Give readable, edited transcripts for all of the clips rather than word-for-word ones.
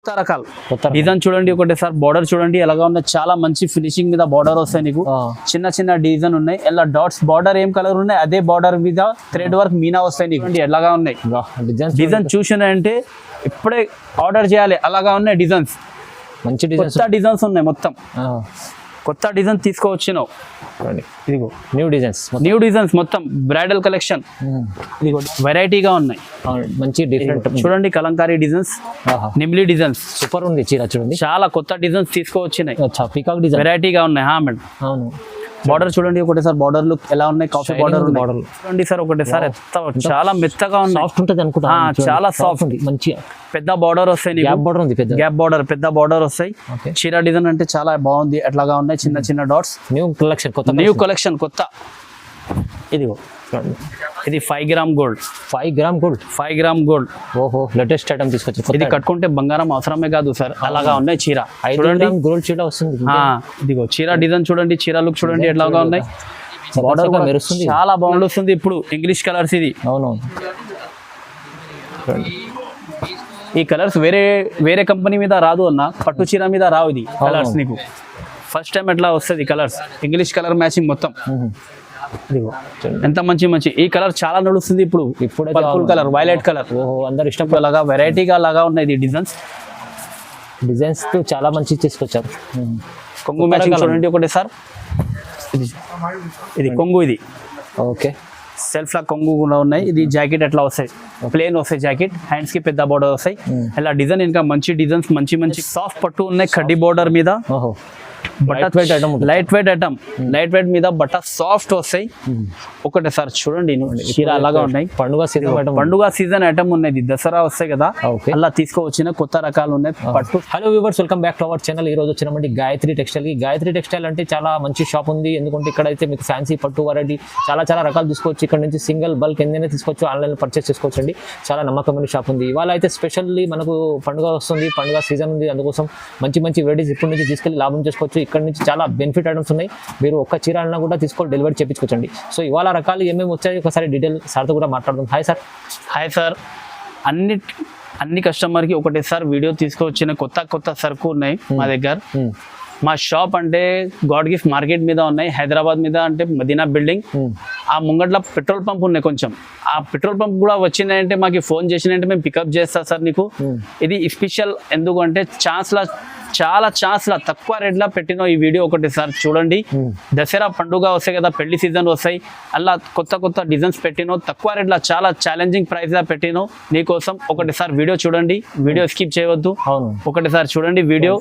కొత్త రకాలు డిజైన్ చూడండి ఒకటేసారి బార్డర్ చూడండి ఎలాగా ఉన్నాయి చాలా మంచి ఫినిషింగ్ మీద బార్డర్ వస్తాయి నీకు చిన్న చిన్న డిజైన్ ఉన్నాయి ఎలా డాట్స్ బార్డర్ ఏం కలర్ ఉన్నాయి అదే బార్డర్ మీద థ్రెడ్ వర్క్ మీనా వస్తాయి నీకు ఎలాగా ఉన్నాయి డిజైన్ చూసినాయంటే ఇప్పుడే ఆర్డర్ చేయాలి అలాగా ఉన్నాయి డిజైన్స్ మంచి డిజైన్స్ ఉన్నాయి మొత్తం కొత్త డిజైన్ తీసుకువచ్చినావు ఇదిగో న్యూ డిజైన్స్ మొత్తం బ్రైడల్ కలెక్షన్ ఇదిగో వెరైటీగా ఉన్నాయి మంచి డిఫరెంట్ చూడండి కలంకారీ డిజైన్స్ నిమ్లీ డిజైన్స్ సూపర్ ఉంది చీర చూడండి చాలా కొత్త డిజైన్స్ తీసుకువచ్చినాయి పీకాక్ డిజైన్ వెరైటీగా ఉన్నాయి మేడం అవును బార్డర్ చూడండి ఒకటేసారి బార్డర్ లుక్ ఎలా ఉన్నాయి కాఫీ బార్డర్ చూడండి సార్ ఒకటేసారి చాలా మెత్తగా ఉంది సాఫ్ట్ ఉంటుంది అనుకుంటా చాలా సాఫ్ట్ మంచి పెద్ద బార్డర్ వస్తాయి గ్యాప్ బార్డర్ ఉంది గ్యాప్ బార్డర్ పెద్ద బార్డర్ వస్తాయి చీర డిజైన్ అంటే చాలా బాగుంది ఎట్లాగా ఉన్నాయి చిన్న చిన్న డాట్స్ న్యూ కలెక్షన్ కొత్త ఇదిగో ఇది 5 గ్రామ్ గోల్డ్ 5 గ్రామ్ గోల్డ్ ఓహో లేటెస్ట్ ఐటమ్ తీసుకొచ్చి ఇది కట్టుకుంటే బంగారం అవసరమే కాదు సార్ అలాగా ఉన్నాయి చీర చూడండి గోల్డ్ చీర వస్తుంది ఇదిగో చీర డిజైన్ చూడండి చీర లుక్ చూడండి ఎట్లాగా ఉన్నాయి బార్డర్ మెరుస్తుంది చాలా బాగుంటుంది ఇప్పుడు ఇంగ్లీష్ కలర్స్ ఇది అవునవును ఈ కలర్స్ వేరే కంపెనీ మీద రాదు అన్న పట్టు చీర మీద రావు ఇది కలర్స్ నీకు ఫస్ట్ టైం ఎట్లా వస్తుంది కలర్స్ ఇంగ్లీష్ కలర్ మ్యాచింగ్ మొత్తం ఇదిగో ఎంత మంచి ఈ కలర్ చాలా నడుస్తుంది ఇప్పుడు పర్పుల్ కలర్ వైలెట్ కలర్ అందరు ఇష్టం అలాగా వెరైటీగా లాగా ఉన్నాయి ఇది డిజైన్స్ తో చాలా మంచి తీసుకొచ్చారు కొంగు మ్యాచింగ్ చూడండి ఒకటి సార్ ఇది కొంగు ఇది ఓకే సెల్ఫ్ లా కొంగు కూడా ఉన్నాయి ఇది జాకెట్ ఎట్లా వస్తాయి ప్లేన్ వస్తాయి జాకెట్ హ్యాండ్స్ కి పెద్ద బోర్డర్ వస్తాయి ఇలా డిజైన్ ఇంకా మంచి డిజైన్స్ మంచి సాఫ్ట్ పట్టు ఉన్నాయి కడ్డీ బోర్డర్ మీద light weight item light weight మీద బట్ట సాఫ్ట్ వస్తాయి ఒకటే సార్ చూడండి చీర అలాగా ఉన్నాయి పండుగ సీజన్ ఐటమ్ ఉన్నాయి దసరా వస్తాయి కదా అలా తీసుకోవచ్చిన కొత్త రకాలు ఉన్నాయి పట్టు. Hello viewers, welcome back to our channel. ఈ రోజు వచ్చినామండి గాయత్రి టెక్స్టైల్ కి. గాయత్రి టెక్స్టైల్ అంటే చాలా మంచి షాప్ ఉంది, ఎందుకంటే ఇక్కడ అయితే మీకు ఫ్యాన్సీ పట్టు వెరైటీ చాలా రకాలు తీసుకోవచ్చు. ఇక్కడ నుంచి సింగిల్ బల్క్ ఎన్నైనా తీసుకోవచ్చు, ఆన్లైన్ పర్చేస్ చేసుకోవచ్చు అండి. చాలా నమ్మకమైన షాప్ ఉంది. ఇవాళ అయితే స్పెషల్లీ మనకు పండుగ వస్తుంది, పండుగ సీజన్ ఉంది, అందుకోసం మంచి వెరైటీస్ ఇప్పటి నుంచి తీసుకెళ్ళి లాభం చేసుకోవచ్చు. ఇక్కడ నుంచి చాలా బెనిఫిట్ ఐటమ్స్ ఉన్నాయి. మీరు ఒక్క చీర అన్నా కూడా తీసుకొని డెలివరీ చేయించుకోవచ్చండి. సో ఇవాళ రకాలు ఏమేమి వచ్చాయి ఒకసారి డీటెయిల్ సార్తో కూడా మాట్లాడదాం. Hi sir. అన్ని కస్టమర్కి ఒకటేసారి వీడియో తీసుకొచ్చిన కొత్త సరుకు ఉన్నాయి మా దగ్గర. మా షాప్ అంటే గాడ్ గిఫ్ట్ మార్కెట్ మీద ఉన్నాయి, హైదరాబాద్ మీద అంటే మదీనా బిల్డింగ్. ఆ ముంగట్లో పెట్రోల్ పంప్ ఉన్నాయి కొంచెం. ఆ పెట్రోల్ పంప్ కూడా వచ్చిందంటే మాకు ఫోన్ చేసినంటే మేము పికప్ చేస్తాం సార్ నీకు. ఇది స్పెషల్ ఎందుకంటే చాలా ఛాన్స్లా తక్కువ రేట్లా పెట్టిన ఈ వీడియో ఒకటిసారి చూడండి. దసరా పండుగ వస్తాయి కదా, పెళ్లి సీజన్ వస్తాయి, అలా కొత్త డిజైన్స్ పెట్టినో తక్కువ రేట్లా చాలా ఛాలెంజింగ్ ప్రైస్ లా పెట్టినో నీకోసం. ఒకటిసారి వీడియో చూడండి, వీడియో స్కిప్ చేయవద్దు, ఒకటిసారి చూడండి వీడియో.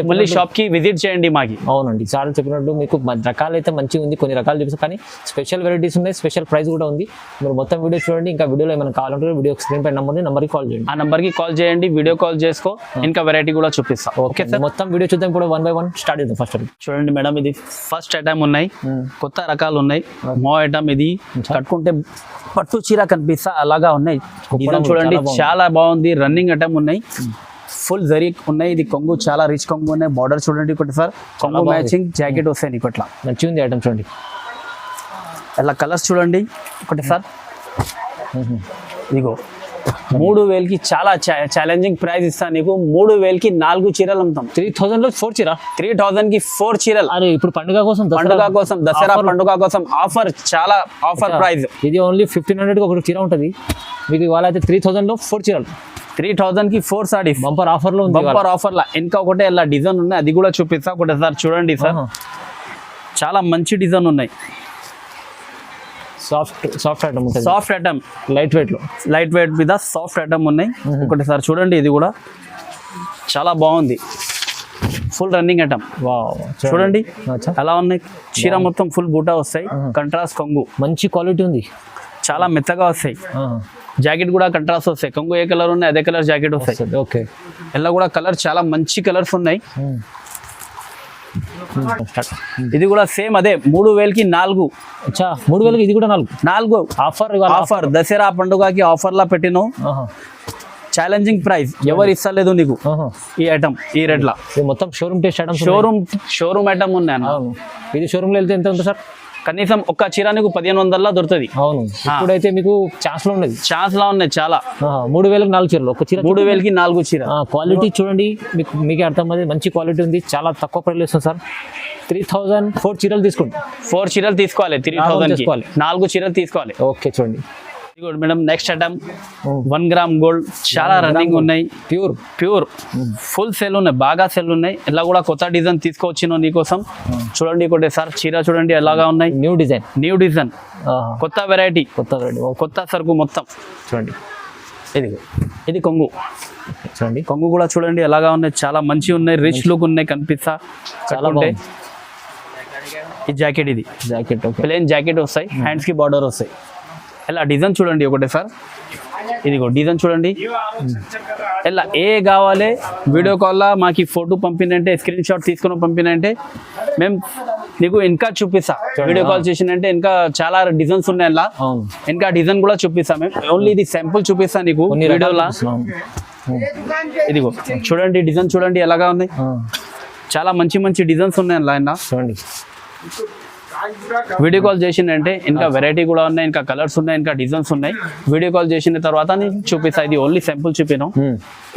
మళ్ళీ షాప్ కి విజిట్ చేయండి మాకి. అవునండి, చాలా చెప్పినట్టు మీకు రకాలు అయితే మంచిగా ఉంది, కొన్ని రకాలు చూపిస్తాం, కానీ స్పెషల్ వెరైటీస్ ఉన్నాయి, స్పెషల్ ప్రైస్ కూడా ఉంది. మీరు మొత్తం వీడియో చూడండి. ఇంకా వీడియోలో ఏమైనా కావాలంటే వీడియో స్క్రీన్ పై నెంబర్కి కాల్ చేయండి. ఆ నెంబర్కి కాల్ చేయండి, వీడియో కాల్ చేసుకో, ఇంకా వెరైటీ కూడా చూపిస్తాం. ఓకే సార్, మొత్తం వీడియో చూద్దాం. ఇప్పుడు 1 by 1 స్టార్ట్ చేద్దాం. ఫస్ట్ చూడండి మేడం, ఇది ఫస్ట్ ఐటమ్ ఉన్నాయి, కొత్త రకాలు ఉన్నాయి. మో ఐటమ్ ఇది కట్టుకుంటే పట్టు చీర కనిపిస్తా అలాగా ఉన్నాయి. డిజైన్ చూడండి చాలా బాగుంది, రన్నింగ్ ఐటమ్ ఉన్నాయి, ఫుల్ జరీ ఉన్నాయి. ఇది కొంగు చాలా రిచ్ కొంగు ఉన్నాయి. బార్డర్ చూడండి ఒకటి సార్, కొంగు మ్యాచింగ్ జాకెట్ వస్తాయి నీకు. అట్లా మంచిగా ఉంది ఐటమ్ చూడండి. అలా కలర్స్ చూడండి ఒకటి సార్. ఇదిగో 3000కి చాలా ఛాలెంజింగ్ ప్రైస్ ఇస్తాను నీకు. 3000కి 4 చీరలు అమ్ముతాం. 3000లో 4 చీర, 3000కి 4 చీరలు. అరే ఇప్పుడు పండుగ కోసం దసరా పండుగ కోసం ఆఫర్, చాలా ఆఫర్ ప్రైస్. ఇది ఓన్లీ 1500కి ఒక చీర ఉంటుంది మీకు. ఇవాళ అయితే 3000లో 4 చీరలు, 3000కి 4 సారీస్. బంపర్ ఆఫర్లో ఉంది. బంపర్ ఆఫర్లా ఇంకా ఒకటే ఇలా డిజైన్ ఉన్నాయి, అది కూడా చూపిస్తా. ఒకటే సార్ చూడండి సార్, చాలా మంచి డిజైన్ ఉన్నాయి. సాఫ్ట్ ఐటమ్ ఉంటుంది, సాఫ్ట్ ఐటమ్ లైట్ వెయిట్ మీద సాఫ్ట్ ఐటమ్ ఉన్నాయి. ఒకటిసారి చూడండి, ఇది కూడా చాలా బాగుంది, ఫుల్ రన్నింగ్ ఐటమ్. చూడండి అలా ఉన్నాయి. చీర మొత్తం ఫుల్ బూటా వస్తాయి, కంట్రాస్ట్ కొంగు, మంచి క్వాలిటీ ఉంది, చాలా మెత్తగా వస్తాయి. జాకెట్ కూడా కంట్రాస్ట్ వస్తాయి. కొంగు ఏ కలర్ ఉన్నాయి అదే కలర్ జాకెట్ వస్తాయి. ఓకే, ఇలా కూడా కలర్ చాలా మంచి కలర్స్ ఉన్నాయి. ఇది కూడా సేమ్ అదే 3000కి 4. 3000కి ఇది కూడా 4 ఆఫర్. దసరా పండుగకి ఆఫర్ లా పెట్టినావు. ఛాలెంజింగ్ ప్రైస్, ఎవరు ఇస్తలేదు నీకు ఈ ఐటమ్ ఈ రేట్ లా. మొత్తం showroom taste item, showroom item ఉన్నాయి. ఇది షోరూమ్ లో వెళ్తే ఎంత ఉంటుంది సార్? కనీసం ఒక్క చీర నీకు 1500 దొరుకుతుంది. అవును, ఇప్పుడైతే మీకు ఛాన్స్ లో ఉన్నది. ఛాన్స్ లా ఉన్నాయి చాలా. 3000కి 4 చీరలు, ఒక చీర 3000కి 4 చీర. క్వాలిటీ చూడండి, మీకే అర్థమైంది, మంచి క్వాలిటీ ఉంది, చాలా తక్కువ ప్రైస్ ఇస్తుంది సార్. 3000 4 చీరలు తీసుకోండి. 4 చీరలు తీసుకోవాలి, 3000 కి 4 చీరలు తీసుకోవాలి. ఓకే చూడండి madam, next item 1 gram gold, చాలా రన్నింగ్ ఉన్నాయి, ప్యూర్ ఫుల్ సెల్ ఉన్నాయి, బాగా సెల్ ఉన్నాయి. ఇలా కూడా కొత్త డిజైన్ తీసుకొచ్చినా నీకోసం. చూడండి ఒకటి సార్ చీర చూడండి ఎలాగా ఉన్నాయి, న్యూ డిజైన్, కొత్త వెరైటీ, కొత్త సరుకు మొత్తం. చూడండి ఇది కొంగు చూడండి, కొంగు కూడా చూడండి ఎలాగా ఉన్నాయి, చాలా మంచి ఉన్నాయి, రిచ్ లుక్ ఉన్నాయి, కనిపిస్తా చాలా ఉంటాయి. ఈ జాకెట్, ఇది ప్లెయిన్ జాకెట్ వస్తాయి, హ్యాండ్స్ కి బార్డర్ వస్తాయి. ఇలా డిజైన్ చూడండి ఒకటే సార్, ఇదిగో డిజైన్ చూడండి. ఇలా ఏ కావాలి వీడియో కాల్లో మాకు ఫోటో పంపినంటే, స్క్రీన్ షాట్ తీసుకుని పంపినంటే మేము నీకు ఇంకా చూపిస్తా. వీడియో కాల్ చేసినంటే ఇంకా చాలా డిజైన్స్ ఉన్నాయి, అలా ఇంకా డిజైన్ కూడా చూపిస్తా. మేము ఓన్లీ ఇది శాంపుల్ చూపిస్తా నీకు వీడియోలో. ఇదిగో చూడండి డిజైన్ చూడండి ఎలాగా ఉన్నాయి, చాలా మంచి డిజైన్స్ ఉన్నాయి అలా చూడండి. వీడియో కాల్ చేసిందంటే ఇంకా వెరైటీ కూడా ఉన్నాయి, ఇంకా కలర్స్ ఉన్నాయి, ఇంకా డిజైన్స్ ఉన్నాయి. వీడియో కాల్ చేసిన తర్వాత నేను చూపిస్తా. ఇది ఓన్లీ శాంపుల్ చూపిను.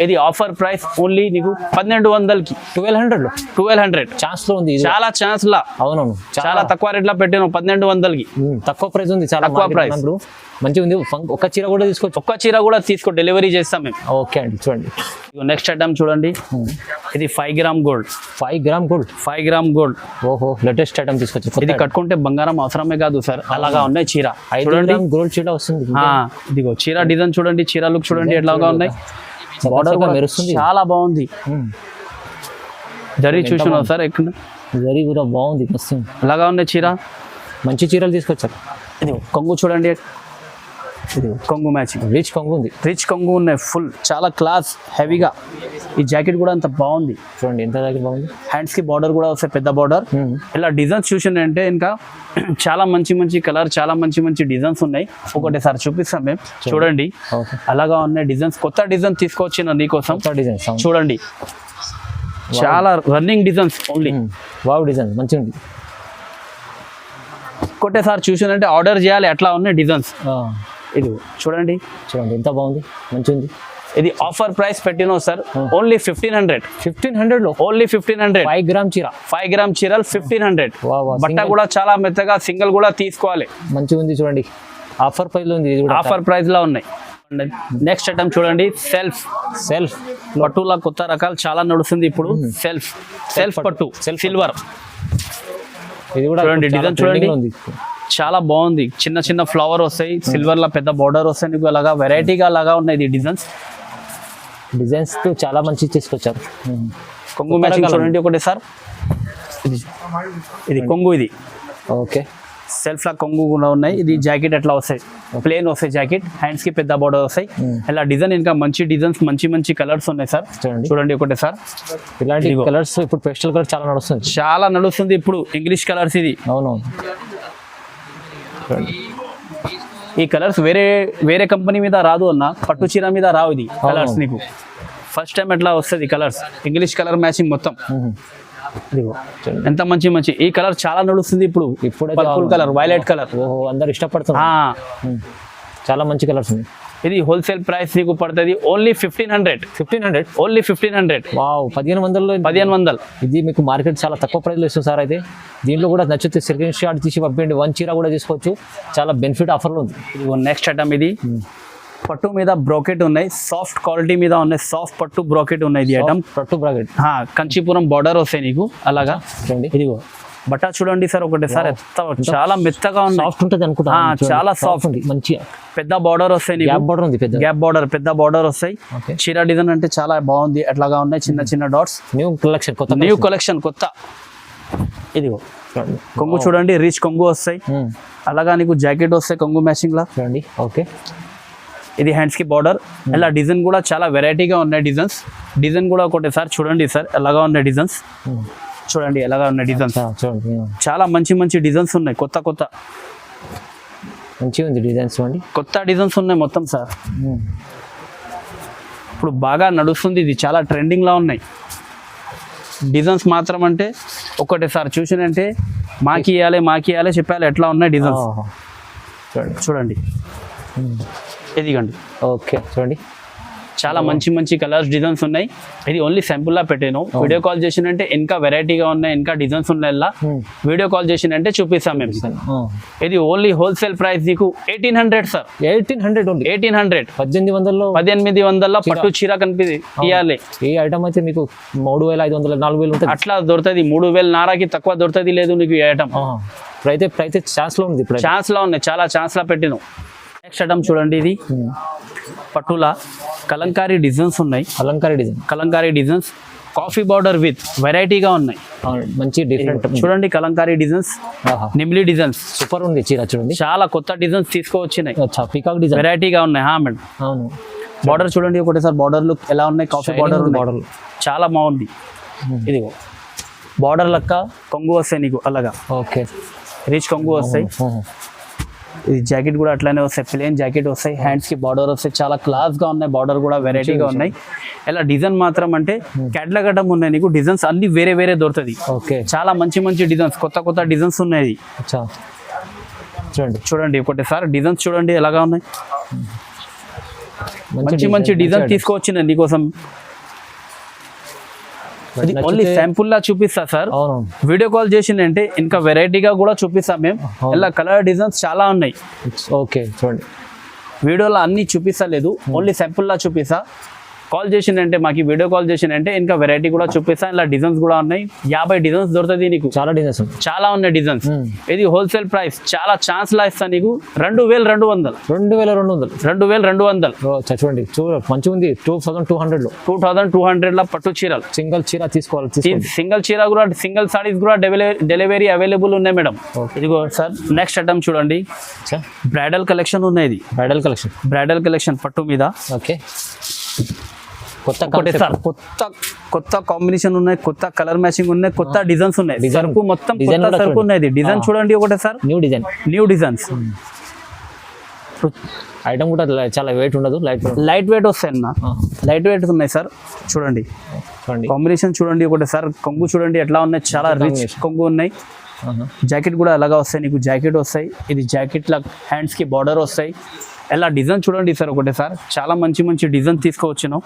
ఇది ఆఫర్ ప్రైస్ ఓన్లీ నీకు 1200కి, 1200 ఛాన్స్ లో ఉంది, చాలా ఛాన్స్ లా. అవునవును, చాలా తక్కువ రేట్ లో పెట్టాను, 1200కి తక్కువ ప్రైస్ ఉంది, చాలా తక్కువ ప్రైస్, మంచిగా ఉంది. ఒక చీర కూడా తీసుకోవచ్చు, ఒక్క చీర కూడా డెలివరీ చేస్తాం మేము. ఓకే అండి చూడండి. నెక్స్ట్ ఐటమ్ చూడండి, ఇది 5 గ్రామ్ గోల్డ్, 5 గ్రామ్ గోల్డ్. ఓహో, లేటెస్ట్ ఐటమ్ తీసుకొచ్చి. ఇది కట్టుకుంటే బంగారం అవసరమే కాదు సార్, అలాగా ఉన్నాయి చీర. చూడండి గోల్డ్ చీర వస్తుంది. ఇదిగో చీర డిజైన్ చూడండి, చీర లుక్ చూడండి ఎట్లాగా ఉన్నాయి, బార్డర్ కూడా మెరుస్తుంది, చాలా బాగుంది. జరీ చూసినా సార్, ఎక్కడ జరీ కూడా బాగుంది, అలాగా ఉన్నాయి చీర, మంచి చీరలు తీసుకొచ్చారు. ఇది కొంగు చూడండి, ఇది కొంగు మ్యాచింగ్, రిచ్ కొంగు ఉన్నాయి, ఫుల్ చాలా క్లాస్ హెవీగా. ఈ జాకెట్ కూడా అంత బాగుంది చూడండి, ఎంత జాకెట్ బాగుంది. హ్యాండ్స్ కి బార్డర్ కూడా వస్తాయి, పెద్ద బార్డర్. ఇలా డిజైన్స్ చూసిందంటే ఇంకా చాలా మంచి కలర్, చాలా మంచి డిజైన్స్ ఉన్నాయి. ఒకటేసారి చూపిస్తాం మేము, చూడండి అలాగా ఉన్నాయి డిజైన్స్. కొత్త డిజైన్ తీసుకొచ్చిన నీకోసం చూడండి, చాలా running designs only. Wow, design మంచిగా ఉంది. ఒకటేసారి చూసిందంటే ఆర్డర్ చేయాలి, ఎట్లా ఉన్నాయి డిజైన్స్. ఇది చూడండి ఎంత బాగుంది, మంచిగా ఉంది. ఇది ఆఫర్ ప్రైస్ పెట్టినా సార్, ఓన్లీ 1500 లో, ఓన్లీ 1500. 5 గ్రామ్ చీరలు 1500. బట్ట కూడా చాలా మెత్తగా, సింగిల్ కూడా తీసుకోవాలి, మంచిగా ఉంది. చూడండి ఆఫర్ ప్రైస్ లో ఉంది, ఆఫర్ ప్రైస్ లో ఉన్నాయి. నెక్స్ట్ ఐటమ్ చూడండి, సెల్ఫ్ పట్టులా కొత్త రకాలు చాలా నడుస్తుంది ఇప్పుడు. సెల్ఫ్ పట్టు, సిల్వర్. ఇది కూడా చూడండి డిజైన్ చూడండి, చాలా బాగుంది. చిన్న ఫ్లవర్ వస్తాయి, సిల్వర్ లా పెద్ద బార్డర్ వస్తాయి, నీకు అలాగా వెరైటీగా అలాగా ఉన్నాయి. ఇది డిజైన్స్ తో చాలా మంచి తీసుకొచ్చారు. కొంగు మ్యాచింగ్ చూడండి ఒకటి సార్, ఇది కొంగు, ఇది ఓకే సెల్ఫ్ లా కొంగు కూడా ఉన్నాయి. ఇది జాకెట్ ఎట్లా వస్తాయి, ప్లేన్ వస్తాయి జాకెట్, హ్యాండ్స్ కి పెద్ద బార్డర్ వస్తాయి. ఇలా డిజైన్ ఇంకా మంచి డిజైన్స్, మంచి కలర్స్ ఉన్నాయి సార్. చూడండి ఒకటి సార్, ఇలాంటి కలర్స్ ఇప్పుడు పేస్టల్ కలర్ చాలా నడుస్తుంది ఇప్పుడు, ఇంగ్లీష్ కలర్స్. ఇది అవునవును, ఈ కలర్స్ వేరే కంపెనీ మీద రాదు అన్న, పట్టు చీర మీద రావు ఇది కలర్స్. నీకు ఫస్ట్ టైం ఎట్లా వస్తుంది కలర్స్, ఇంగ్లీష్ కలర్ మ్యాచింగ్ మొత్తం. ఎంత మంచి ఈ కలర్ చాలా నడుస్తుంది ఇప్పుడు, పర్పుల్ కలర్, వైలెట్ కలర్. ఓహో, అందరు ఇష్టపడుతున్నారు, చాలా మంచి కలర్స్ ఉన్నాయి. ఇది హోల్సేల్ ప్రైస్ నీకు పడుతుంది ఓన్లీ 1500, ఓన్లీ 1500. వావ్, 1500. ఇది మీకు మార్కెట్ చాలా తక్కువ ప్రైస్ లో ఇస్తుంది సార్. అయితే దీంట్లో కూడా నచ్చితే స్క్రీన్ షాట్ తీసి పంపించండి, 1 చీర కూడా తీసుకోవచ్చు, చాలా బెనిఫిట్ ఆఫర్లో ఉంది. ఇది నెక్స్ట్ ఐటమ్, ఇది పట్టు మీద బ్రోకెట్ ఉన్నాయి, సాఫ్ట్ క్వాలిటీ మీద ఉన్నాయి, సాఫ్ట్ పట్టు బ్రోకెట్ ఉన్నాయి. ఇది ఐటమ్ పట్టు బ్రోకెట్, కంచీపురం బార్డర్ వస్తాయి నీకు అలాగా. ఇదిగో బట్ట చూడండి సార్ ఒకటి సార్, చాలా మెత్తగా ఉంది, సాఫ్ట్ ఉంటుంది అనుకుంటా, చాలా సాఫ్ట్, మంచిగా పెద్ద బార్డర్ వస్తాయి, గ్యాప్ బార్డర్ ఉంది, గ్యాప్ బార్డర్, పెద్ద బార్డర్ వస్తాయి. చీర డిజైన్ అంటే చాలా బాగుంది, అట్లాగా ఉన్నాయి, చిన్న డాట్స్. న్యూ కలెక్షన్ కొత్త. ఇదిగో కొంగు చూడండి, రిచ్ కొంగు వస్తాయి, అలాగా నీకు జాకెట్ వస్తాయి కొంగు మ్యాచింగ్ లా. చూడండి ఓకే, ఇది హ్యాండ్స్ కి బార్డర్. ఇలా డిజైన్ కూడా చాలా వెరైటీగా ఉన్నాయి డిజైన్ కూడా ఒకటేసారి చూడండి సార్ ఎలాగా ఉన్నాయి డిజైన్స్. చూడండి ఎలాగా ఉన్నాయి డిజైన్స్, చాలా మంచి డిజైన్స్ ఉన్నాయి, కొత్త మంచిగా ఉంది డిజైన్స్. చూడండి కొత్త డిజైన్స్ ఉన్నాయి మొత్తం సార్, ఇప్పుడు బాగా నడుస్తుంది, ఇది చాలా ట్రెండింగ్ లా ఉన్నాయి. డిజైన్స్ మాత్రం అంటే ఒకటేసారి చూసినంటే మాకి ఇవ్వాలి చెప్పాలి ఎట్లా ఉన్నాయి డిజైన్స్. చూడండి ఇదిగండి. ఓకే చూడండి చాలా మంచి మంచి కలర్స్ డిజైన్స్ ఉన్నాయి. ఇది ఓన్లీ సింపుల్ లా పెట్టాను. వీడియో కాల్ చేసినంటే ఇంకా వెరైటీగా ఉన్నాయి, ఇంకా డిజైన్స్ ఉన్నాయి. వీడియో కాల్ చేసినంటే చూపిస్తాం మేము. ఇది ఓన్లీ హోల్సేల్ ప్రైస్ నీకు 1800 సార్. 1800 ఓన్లీ. 1800 1800 పట్టు చీర కనిపి ఇవ్వాలి. ఈ ఐటమ్ అయితే మీకు 3500 4000 ఉంటుంది అట్లా దొరుకుతుంది. 3000 నారాకి తక్కువ దొరుకుతుంది లేదు నీకు ఈ ఐటమ్. అయితే ఛాన్స్ లో ఉంది, ఛాన్స్ లో ఉన్నాయి, చాలా ఛాన్స్ లా పెట్టినాం. నెక్స్ట్ ఐటమ్ చూడండి, ఇది పట్టులా కలంకారీ డిజైన్స్ ఉన్నాయి. Kalamkari designs coffee border with వెరైటీగా ఉన్నాయి, మంచి డిఫరెంట్. చూడండి కలంకారీ డిజైన్స్, నిమ్లీ డిజైన్స్ సూపర్ ఉంది చీర. చూడండి చాలా కొత్త డిజైన్స్ తీసుకువచ్చినాయి, పీకాక్ డిజైన్ వెరైటీగా ఉన్నాయి. మేడం అవును. బార్డర్ చూడండి ఒకటేసారి, బార్డర్ లుక్ ఎలా ఉన్నాయి, కాఫీ బార్డర్ చాలా బాగుంది. ఇదిగో బార్డర్ లెక్క కొంగు వస్తాయి నీకు అలాగా. ఓకే రిచ్ కొంగు వస్తాయి. ఇది జాకెట్ కూడా అట్లానే వస్తాయి, ప్లేన్ జాకెట్ వస్తాయి, హ్యాండ్స్ కి బార్డర్ వస్తాయి, చాలా క్లాస్ గా ఉన్నాయి, బార్డర్ కూడా వెరైటీగా ఉన్నాయి. ఇలా డిజైన్ మాత్రం అంటే క్యాట్లాగ్ ఐటమ్ ఉన్నాయి నీకు, డిజైన్స్ అన్ని వేరే వేరే దొరుకుతుంది. ఓకే చాలా మంచి మంచి డిజైన్స్, కొత్త డిజైన్స్ ఉన్నాయి. చూడండి ఒకటేసారి డిజైన్స్ చూడండి ఎలాగా ఉన్నాయి. మంచి డిజైన్ తీసుకొచ్చిన నీకోసం. ఓన్లీ శాంపుల్ లా చూపిస్తా సార్. వీడియో కాల్ చేసిందంటే ఇంకా వెరైటీగా కూడా చూపిస్తాం మేము. ఇలా కలర్ డిజైన్స్ చాలా ఉన్నాయి. ఓకే చూడండి, వీడియోలో అన్ని చూపిస్తలేదు, ఓన్లీ శాంపుల్ లా చూపిస్తా. కాల్ చేసిందంటే మాకు వీడియో కాల్ చేసిందంటే ఇంకా వెరైటీ కూడా చూపిస్తా. ఇలా డిజైన్స్ కూడా ఉన్నాయి, 50 డిజైన్స్ దొరుకుతుంది నీకు. చాలా డిజైన్స్ చాలా ఉన్నాయి డిజైన్స్. ఇది హోల్సేల్ ప్రైస్, చాలా ఛాన్స్ లా ఇస్తా నీకు. 2200. 2200. చూడండి మంచిగా ఉంది. 2200 లా పట్టు చీరలు. సింగిల్ చీర తీసుకోవాలి. సింగిల్ చీర కూడా, సింగిల్ సారీస్ కూడా డెలివరీ అవైలబుల్ ఉన్నాయి మేడం. ఇదిగో సార్ నెక్స్ట్ ఐటమ్ చూడండి, బ్రైడల్ కలెక్షన్ ఉన్నాయి. ఇది బ్రైడల్ కలెక్షన్ పట్టు మీద. ఓకే కొత్త కాంబినేషన్ ఉన్నాయి, కొత్త కలర్ మ్యాచింగ్ ఉన్నాయి, కొత్త డిజైన్స్ ఉన్నాయి. సరుకు మొత్తం కొత్త సరుకు ఉన్నాయి. డిజైన్ చూడండి ఒకటే సార్, న్యూ డిజైన్స్. ఐటమ్ కూడా చాలా వెయిట్ ఉండదు, లైట్ వెయిట్ వస్తాయి అన్న, లైట్ వెయిట్ ఉన్నాయి సార్. చూడండి కాంబినేషన్ చూడండి ఒకటే సార్. కొంగు చూడండి ఎట్లా ఉన్నాయి, చాలా రిచ్ కొంగు ఉన్నాయి. జాకెట్ కూడా అలాగా వస్తాయి నీకు, జాకెట్ వస్తాయి. ఇది జాకెట్ లా హ్యాండ్స్ కి బార్డర్ వస్తాయి. ఎలా డిజైన్ చూడండి సార్ ఒకటే సార్, చాలా మంచి డిజైన్ తీసుకువచ్చినాం.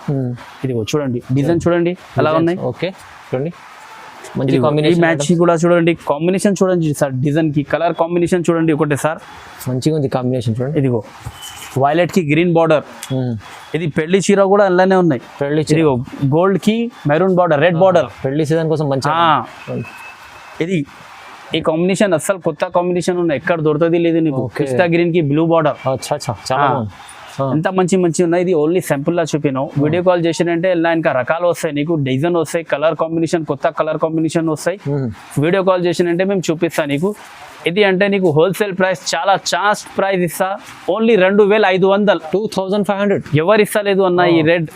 ఇదిగో చూడండి డిజైన్ చూడండి ఎలా ఉన్నాయి. ఓకే చూడండి మ్యాచ్ కూడా చూడండి, కాంబినేషన్ చూడండి సార్, డిజైన్ కి కలర్ కాంబినేషన్ చూడండి ఒకటే సార్, మంచిగా ఉంది కాంబినేషన్ చూడండి. ఇదిగో వైలెట్ కి గ్రీన్ బార్డర్. ఇది పెళ్లి చీర కూడా అలానే ఉన్నాయి. ఇదిగో గోల్డ్ కి మెరూన్ బార్డర్, రెడ్ బార్డర్. పెళ్లి సీజన్ కోసం మంచి. ఇది ఈ కాంబినేషన్ అస్సలు కొత్త కాంబినేషన్ ఉన్నాయి, ఎక్కడ దొరుకుతుంది లేదు నీకు. పిస్తా గ్రీన్ కి బ్లూ బార్డర్. ఎంత మంచి ఉన్నాయి. ఇది ఓన్లీ సింపుల్ లా చూపినాం. వీడియో కాల్ చేసినంటే ఇలా ఇంకా రకాలు వస్తాయి నీకు, డిజైన్ వస్తాయి, కలర్ కాంబినేషన్, కొత్త కలర్ కాంబినేషన్ వస్తాయి. వీడియో కాల్ చేసినంటే మేము చూపిస్తా నీకు. ఇది అంటే నీకు హోల్సేల్ ప్రైస్, చాలా ఛాన్స్ ప్రైస్ ఇస్తా. ఓన్లీ 2500. 2500 ఎవరు ఇస్తలేదు అన్న ఈ రెడ్,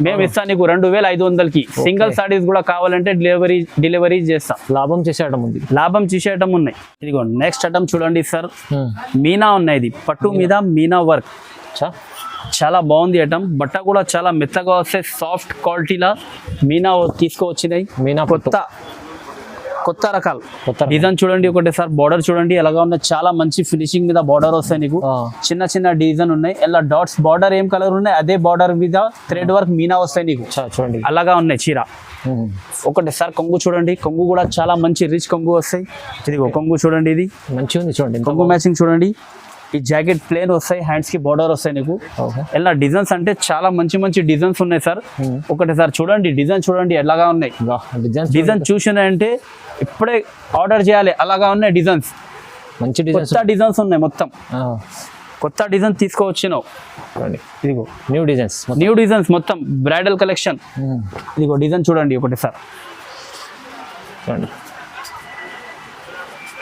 మేము ఇస్తా నీకు 2500కి. సింగిల్ సారీస్ కూడా కావాలంటే డెలివరీ చేస్తా. లాభం చేసేయటం ఉన్నాయి. ఇదిగో నెక్స్ట్ ఐటమ్ చూడండి సార్, మీనా ఉన్నాయి. ఇది పట్టు మీద మీనా వర్క్, చాలా బాగుంది ఐటమ్. బట్ట కూడా చాలా మెత్తగా వస్తాయి, సాఫ్ట్ క్వాలిటీలా మీనా తీసుకువచ్చినాయి. మీనా కొత్త రకాలు డిజైన్ చూడండి ఒకటే సార్. బార్డర్ చూడండి ఎలాగా ఉన్నాయి, చాలా మంచి ఫినిషింగ్ మీద బార్డర్ వస్తాయి నీకు. చిన్న డిజైన్ ఉన్నాయి. ఇలా డాట్స్ బార్డర్ ఏం కలర్ ఉన్నాయి అదే బార్డర్ మీద థ్రెడ్ వర్క్ మీనా వస్తాయి నీకు. చూడండి అలాగా ఉన్నాయి చీర. ఒకటే సార్ కొంగు చూడండి, కొంగు కూడా చాలా మంచి రిచ్ కొంగు వస్తాయి. ఇదిగో కొంగు చూడండి, ఇది మంచిగా ఉంది చూడండి. కొంగు మ్యాచింగ్ చూడండి. ఈ జాకెట్ ప్లేన్ వస్తాయి, హ్యాండ్స్ కి బార్డర్ వస్తాయి నీకు. ఇలా డిజైన్స్ అంటే చాలా మంచి డిజైన్స్ ఉన్నాయి సార్. ఒకటి సార్ చూడండి డిజైన్ చూడండి ఎలాగా ఉన్నాయి. డిజైన్ చూసినంటే ఇప్పుడే ఆర్డర్ చేయాలి, అలాగా ఉన్నాయి డిజైన్స్. మంచి కొత్త డిజైన్స్ ఉన్నాయి, మొత్తం కొత్త డిజైన్ తీసుకువచ్చినావు. ఇదిగో న్యూ డిజైన్స్ మొత్తం బ్రైడల్ కలెక్షన్. ఇదిగో డిజైన్ చూడండి ఒకటి సార్.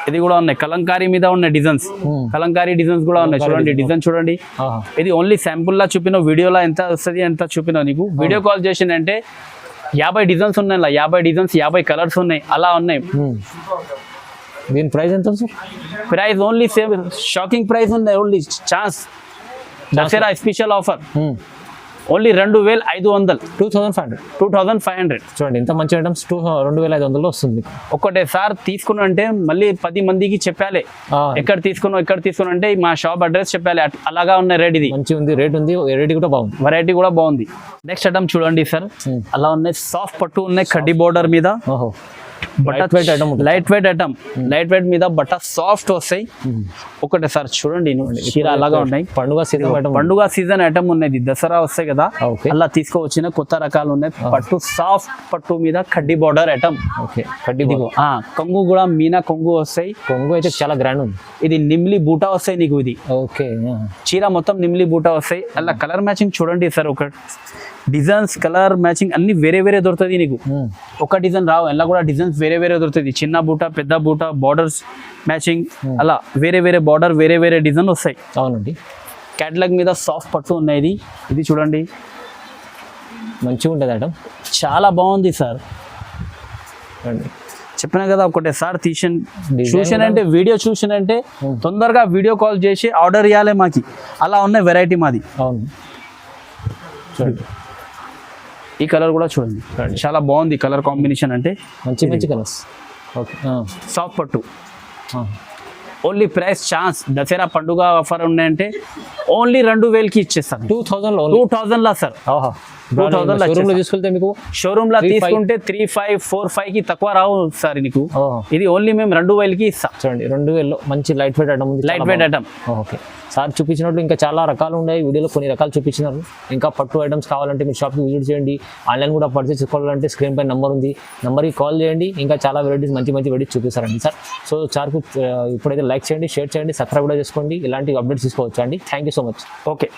ఇది కూడా ఉన్నాయి, కలంకారీ మీద ఉన్నాయి డిజైన్స్. కలంకారీ డిజైన్స్ కూడా ఉన్నాయి చూడండి. డిజైన్ చూడండి. ఇది ఓన్లీ శాంపుల్ లా చూపిన, వీడియోలో ఎంత వస్తుంది ఎంత చూపినా నీకు. వీడియో కాల్ చేసిందంటే 50 డిజైన్స్ ఉన్నాయి, 50 డిజైన్స్ 50 కలర్స్ ఉన్నాయి, అలా ఉన్నాయి. దీని ప్రైస్ ఎంత సార్? ప్రైస్ ఓన్లీ షాకింగ్ ప్రైస్ ఉన్నాయి, only chance. Dasara special offer only 2500, 2500. 2500. చూడండి ఇంత మంచి ఐటమ్స్ 2500 వస్తుంది. ఒకటేసారి తీసుకున్నా అంటే మళ్ళీ 10 మందికి చెప్పాలి ఎక్కడ తీసుకున్నా అంటే మా షాప్ అడ్రస్ చెప్పాలి. అలాగా ఉన్న రేట్ ఇది మంచి ఉంది, రేట్ ఉంది, వెరైటీ కూడా బాగుంది. వెరైటీ కూడా బాగుంది. నెక్స్ట్ ఐటమ్ చూడండి సార్, అలా ఉన్నాయి సాఫ్ట్ పట్టు ఉన్నాయి కడ్డీ బోర్డర్ మీద. ఓహో, light weight item, light weight మీద బట్ట సాఫ్ట్ వస్తాయి. ఒకటే సార్ చూడండి చీర అలాగా ఉన్నాయి. పండుగ సీజన్ ఐటమ్ ఉన్నది, దసరా వస్తాయి కదా, అలా తీసుకోవచ్చిన కొత్త రకాలు ఉన్నాయి. పట్టు సాఫ్ట్ పట్టు మీద కడ్డీ బోర్డర్ ఐటమ్. కొంగు కూడా మీనా కొంగు వస్తాయి. కొంగు అయితే చాలా గ్రాండ్ ఉంది. ఇది నిమ్లి బూటా వస్తాయి నీకు. ఇది ఓకే, చీర మొత్తం నిమ్లి బూటా వస్తాయి. అలా కలర్ మ్యాచింగ్ చూడండి సార్, ఒక డిజైన్స్ కలర్ మ్యాచింగ్ అన్ని వేరే వేరే దొరుకుతుంది నీకు. ఒక డిజైన్ రావు, ఎలా కూడా డిజైన్స్ వేరే వేరే దొరుకుతుంది. చిన్న బూట, పెద్ద బూట, బార్డర్స్ మ్యాచింగ్, అలా వేరే వేరే బార్డర్, వేరే వేరే డిజైన్ వస్తాయి. అవునండి, క్యాటలాగ్ మీద సాఫ్ట్ పట్టు ఉన్నాయి. ఇది చూడండి మంచిగా ఉంటుంది ఐటమ్, చాలా బాగుంది సార్. చెప్పినా కదా ఒకటేసారి చూసానంటే వీడియో చూసానంటే తొందరగా వీడియో కాల్ చేసి ఆర్డర్ ఇవ్వాలి మాకి. అలా ఉన్నాయి వెరైటీ మాది. అవును, చూడండి ఈ కలర్ కూడా చూడండి చాలా బాగుంది. కలర్ కాంబినేషన్ అంటే మంచి కలర్స్. ఓకే, సాఫ్ట్ పట్టు. ఓన్లీ ప్రైస్ ఛాన్స్, దసరా పండుగ ఆఫర్ ఉన్నాయంటే ఓన్లీ 2000కి ఇచ్చేస్తాను. 2000 సార్. 2000 తీసుకెళ్తే మీకు షోరూమ్ లో తీసుకుంటే 3500, 4500కి తక్కువ రావు సార్ నీకు. ఇది ఓన్లీ మేము 2000కి ఇస్తాం. చూడండి 2000 మంచి లైట్ వెయిట్ ఐటమ్ ఉంది. Light weight item. Okay sir, చూపించినట్లు ఇంకా చాలా రకాలు ఉన్నాయి. వీడియోలో కొన్ని రకాలు చూపించినారు. ఇంకా పట్టు ఐటమ్స్ కావాలంటే మీరు షాప్కి విజిట్ చేయండి. ఆన్లైన్ కూడా పర్చేస్ చేసుకోవాలంటే స్క్రీన్ పై నెంబర్ ఉంది, నెంబర్కి కాల్ చేయండి. ఇంకా చాలా వెరైటీస్ మంచి వెరైటీస్ చూపిస్తారండి సార్. సో సార్కు ఇప్పుడైతే లైక్ చేయండి, షేర్ చేయండి, సబ్స్క్రైబ్ కూడా చేసుకోండి. ఇలాంటి అప్డేట్స్ తీసుకోవచ్చు అండి. Thank you so much. Okay.